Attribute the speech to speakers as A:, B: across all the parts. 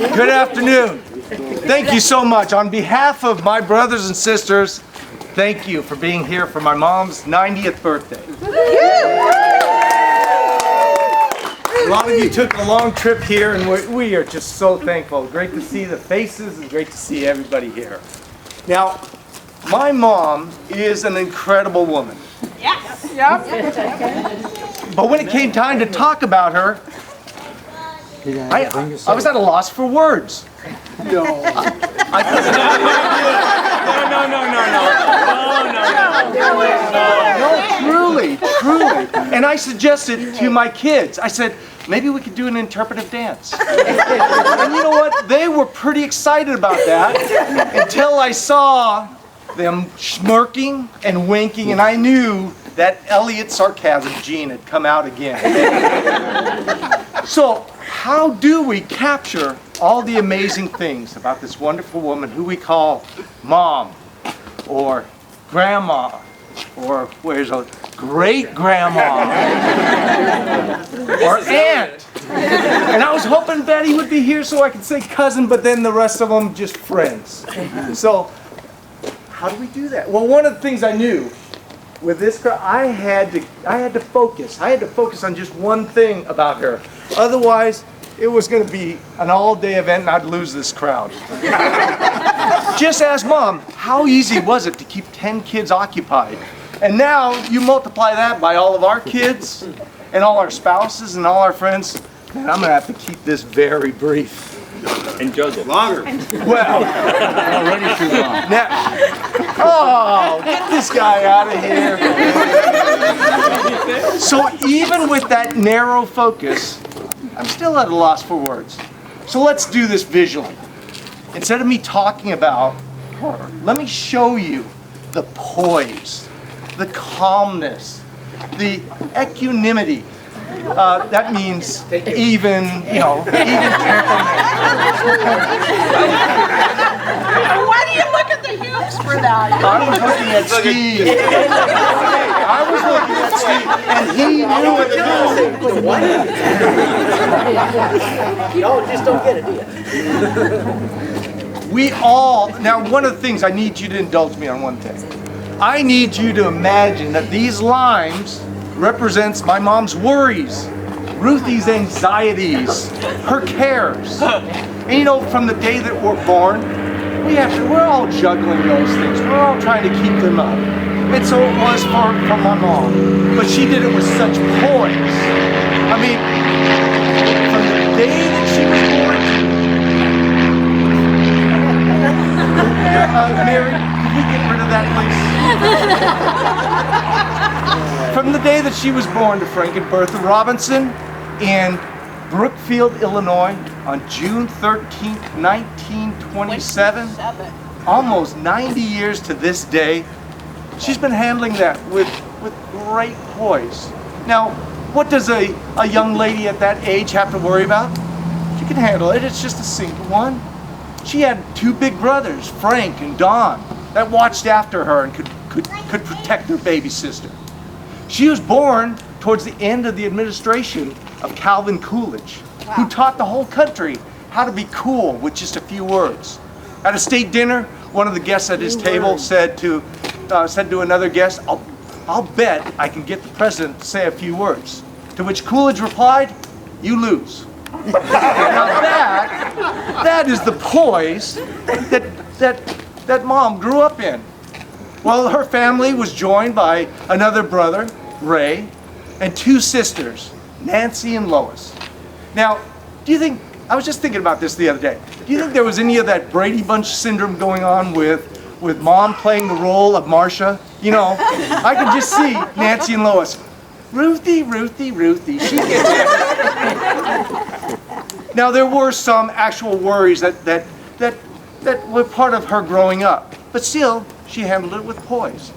A: Good afternoon. Thank you so much. On behalf of my brothers and sisters, thank you for being here for my mom's 90th birthday. A lot of you took a long trip here, and we are just so thankful. Great to see the faces and great to see everybody here. Now, my mom is an incredible woman.
B: Yes.
A: Yep. But when it came time to talk about her, I was at a loss for words.
C: No.
A: No, truly. And I suggested to my kids, I said, maybe we could do an interpretive dance. And you know what? They were pretty excited about that until I saw them smirking and winking, and I knew that Elliot sarcasm gene had come out again. So, how do we capture all the amazing things about this wonderful woman who we call Mom, or Grandma, or where's a great-grandma, or Aunt? And I was hoping Betty would be here so I could say cousin, but then the rest of them just friends. So, how do we do that? Well, one of the things I knew with this girl, I had to focus. I had to focus on just one thing about her. Otherwise, it was going to be an all-day event and I'd lose this crowd. Just ask Mom, how easy was it to keep 10 kids occupied? And now you multiply that by all of our kids and all our spouses and all our friends. Man, I'm going to have to keep this very brief.
C: And Joseph. Longer.
A: Well,
C: Already too long.
A: now, oh, get this guy out of here. So even with that narrow focus, I'm still at a loss for words. So let's do this visually. Instead of me talking about her, let me show you the poise, the calmness, the equanimity. That means even temperament.
B: Why do you look at the hips for that?
A: I was looking at Steve. And he knew what to do.
D: No, just don't get it, do you?
A: We all, now one of the things I need you to indulge me on one thing. I need you to imagine that these lines represents my mom's worries, Ruthie's anxieties, her cares. And you know, from the day that we're born, we're all juggling those things. We're all trying to keep them up. And so it was for my mom. But she did it with such poise. I mean, from the day that she was born, Mary, can we get rid of that, please? From the day that she was born to Frank and Bertha Robinson in Brookfield, Illinois, on June 13th, 1927, almost 90 years to this day, she's been handling that with great poise. Now, what does a young lady at that age have to worry about? She can handle it. It's just a single one. She had two big brothers, Frank and Don, that watched after her and could protect their baby sister. She was born towards the end of the administration of Calvin Coolidge, who taught the whole country how to be cool with just a few words. At a state dinner, one of the guests at his table said to another guest, I'll bet I can get the president to say a few words. To which Coolidge replied, you lose. Now that is the poise that Mom grew up in. Well, her family was joined by another brother, Ray, and two sisters, Nancy and Lois. Now, I was just thinking about this the other day. Do you think there was any of that Brady Bunch syndrome going on with Mom playing the role of Marcia? You know, I can just see Nancy and Lois. Ruthie, Ruthie, Ruthie, she gets it. Now, there were some actual worries that were part of her growing up, but still, she handled it with poise.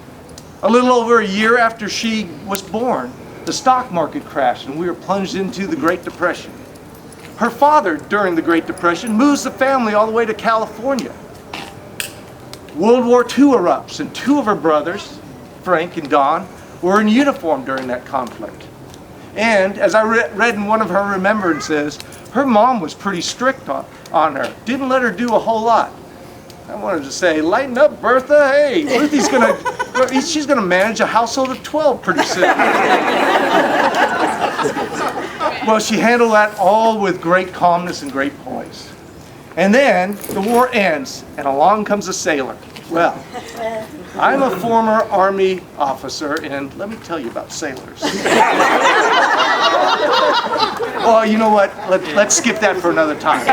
A: A little over a year after she was born, the stock market crashed and we were plunged into the Great Depression. Her father, during the Great Depression, moves the family all the way to California. World War II erupts and two of her brothers, Frank and Don, were in uniform during that conflict. And as I read in one of her remembrances, her mom was pretty strict on her. Didn't let her do a whole lot. I wanted to say, lighten up, Bertha. Hey, she's gonna manage a household of 12 pretty soon. Well, she handled that all with great calmness and great poise. And then the war ends, and along comes a sailor. Well, I'm a former Army officer, and let me tell you about sailors. Well, you know what? Let's skip that for another time.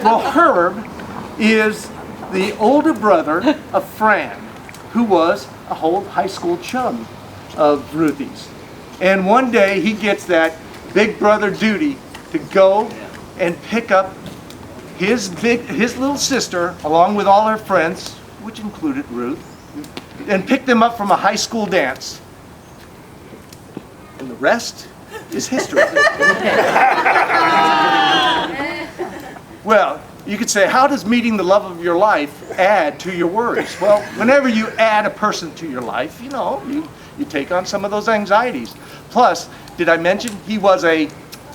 A: Well, Herb is the older brother of Fran, who was a whole high school chum of Ruthie's. And one day he gets that big brother duty to go and pick up his little sister along with all her friends, which included Ruth, and pick them up from a high school dance. And the rest is history. Well, you could say, how does meeting the love of your life add to your worries? Well, whenever you add a person to your life, you know, you take on some of those anxieties. Plus, did I mention he was a,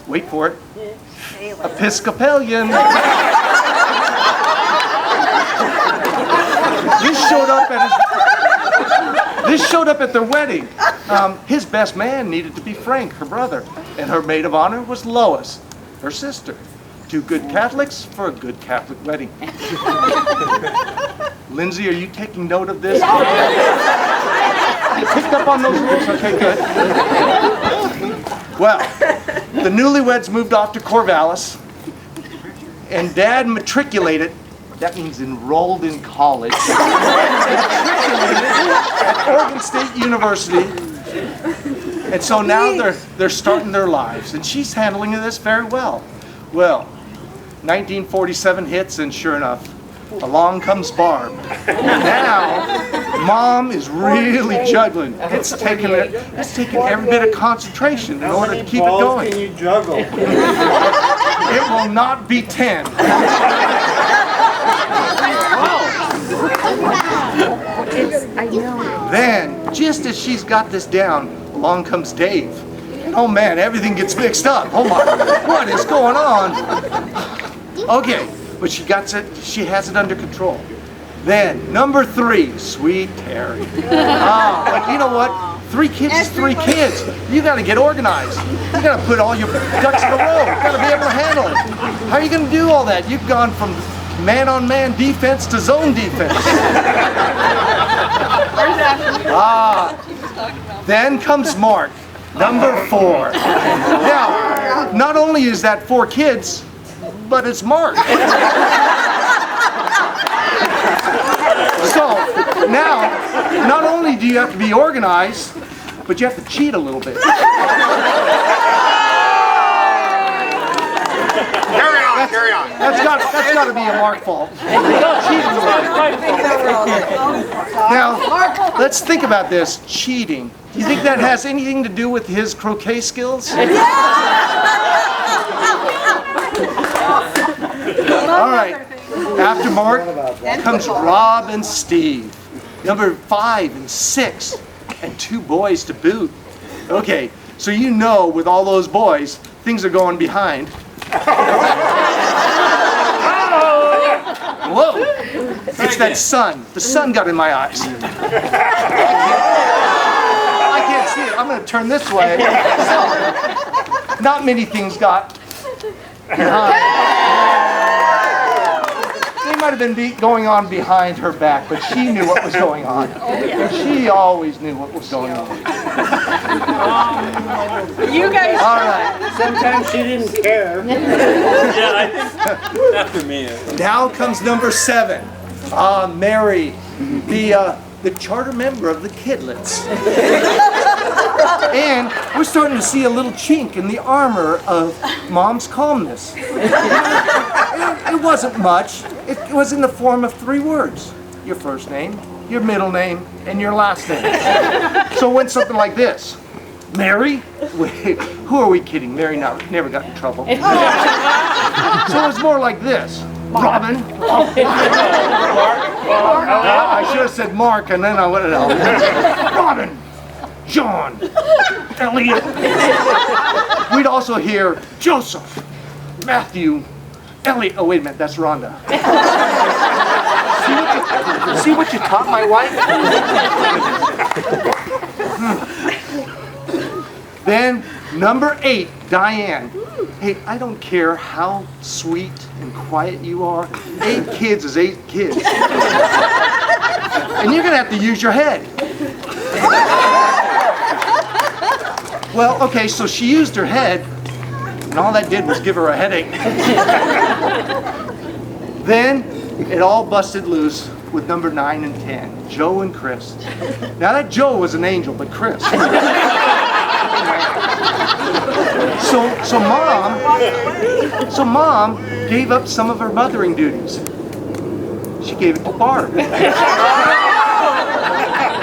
A: wait for it, Episcopalian. This showed up at their wedding. His best man needed to be Frank, her brother, and her maid of honor was Lois, her sister. Two good Catholics for a good Catholic wedding. Lindsay, are you taking note of this? You picked up on those rules? Okay, good. Well, the newlyweds moved off to Corvallis, and Dad matriculated, that means enrolled in college, at Oregon State University. And so now they're starting their lives, and she's handling this very well. Well, 1947 hits, and sure enough, along comes Barb. Now, Mom is really juggling. It's taking every bit of concentration in order to keep it going.
D: Can you juggle?
A: It will not be 10. Then, just as she's got this down, along comes Dave. And oh man, everything gets mixed up. Oh my, what is going on? Okay, but she has it under control. Then, number 3, sweet Terry. But you know what? 3 kids is 3 kids. You gotta get organized. You gotta put all your ducks in a row. You gotta be able to handle it. How are you gonna do all that? You've gone from man-on-man defense to zone defense. Then comes Mark, number 4. Now, not only is that 4 kids, but it's Mark. So, now, not only do you have to be organized, but you have to cheat a little bit.
D: Carry on.
A: That's got to be a Mark fault. Now, let's think about this, cheating. Do you think that has anything to do with his croquet skills? All right, after Mark comes Rob and Steve. Number 5 and 6, and 2 boys to boot. Okay, so you know with all those boys, things are going behind. Whoa! It's that sun. The sun got in my eyes. I can't see it. I'm going to turn this way. So, not many things got behind. They might have been going on behind her back, but she knew what was going on. She always knew what was going on.
B: You guys.
A: All right.
D: Sometimes she didn't care.
C: Yeah, I think after me.
A: Now comes number 7. Mary, the charter member of the Kidlets. And we're starting to see a little chink in the armor of Mom's calmness. It wasn't much. It was in the form of 3 words. Your first name, your middle name, and your last name. So it went something like this. Mary? Wait, who are we kidding? Mary never got in trouble. So it was more like this. Robin. I should have said Mark, and then I went out. Robin. John. Elliot. We'd also hear Joseph. Matthew. Ellie, oh wait a minute, that's Rhonda. See what you taught my wife? Then number 8, Diane. Hey, I don't care how sweet and quiet you are. 8 kids is 8 kids. And you're gonna have to use your head. Well, okay, so she used her head, and all that did was give her a headache. Then it all busted loose with number 9 and 10, Joe and Chris. Now that Joe was an angel, but Chris. So mom gave up some of her mothering duties. She gave it to Barb.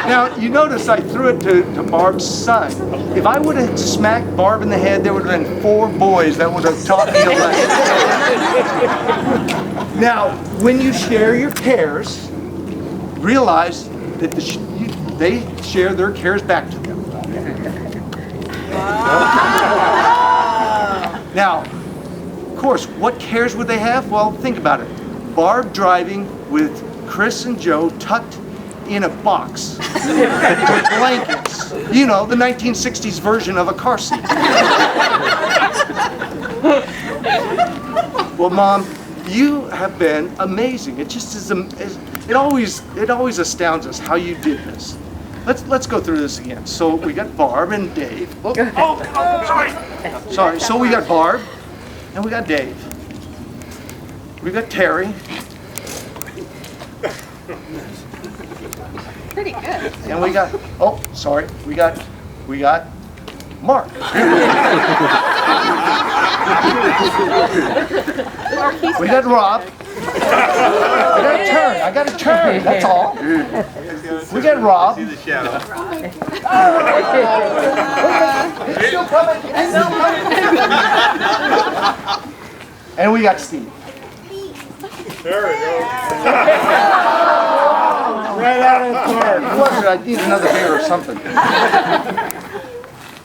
A: Now, you notice I threw it to Barb's son. If I would have smacked Barb in the head, there would have been 4 boys that would have taught me a lesson. Now, when you share your cares, realize that they share their cares back to them. Now, of course, what cares would they have? Well, think about it. Barb driving with Chris and Joe tucked in a box with blankets. You know, the 1960s version of a car seat. Well, Mom, you have been amazing. It just is. It always astounds us how you did this. Let's go through this again. So we got Barb and Dave. Sorry. So we got Barb and we got Dave. We got Terry.
B: Pretty good.
A: And we got, we got Mark. We got Rob. I got a turn, that's all. We got Rob.
D: See the shadow.
A: It's still coming. And we got Steve.
D: There we go.
A: Right out of the park. I need another beer or something.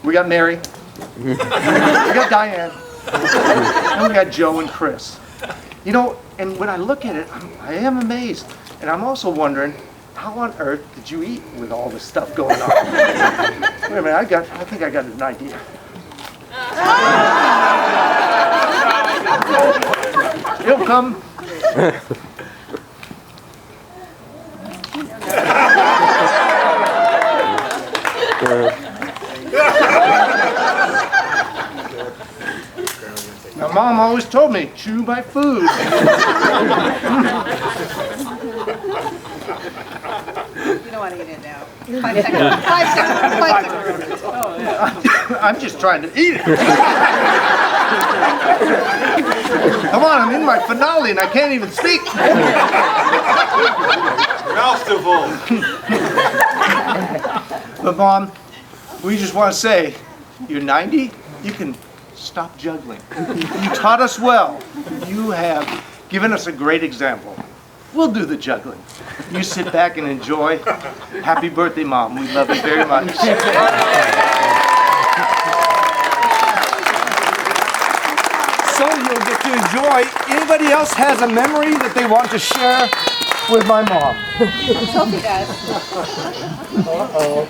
A: We got Mary. We got Diane. And we got Joe and Chris. You know, and when I look at it, I am amazed. And I'm also wondering, how on earth did you eat with all this stuff going on? Wait a minute, I think I got an idea. He'll come. Now, Mom always told me, chew my food.
B: You don't want to eat it now. 5 seconds. 5 seconds. 5 seconds.
A: I'm just trying to eat it. Come on, I'm in my finale and I can't even speak.
D: Mouth's too full.
A: But Mom, we just want to say, you're 90, you can stop juggling. You taught us well. You have given us a great example. We'll do the juggling. You sit back and enjoy. Happy birthday, Mom. We love you very much. So you'll get to enjoy. Anybody else has a memory that they want to share with my mom?
B: Sophie does.
A: Uh-oh.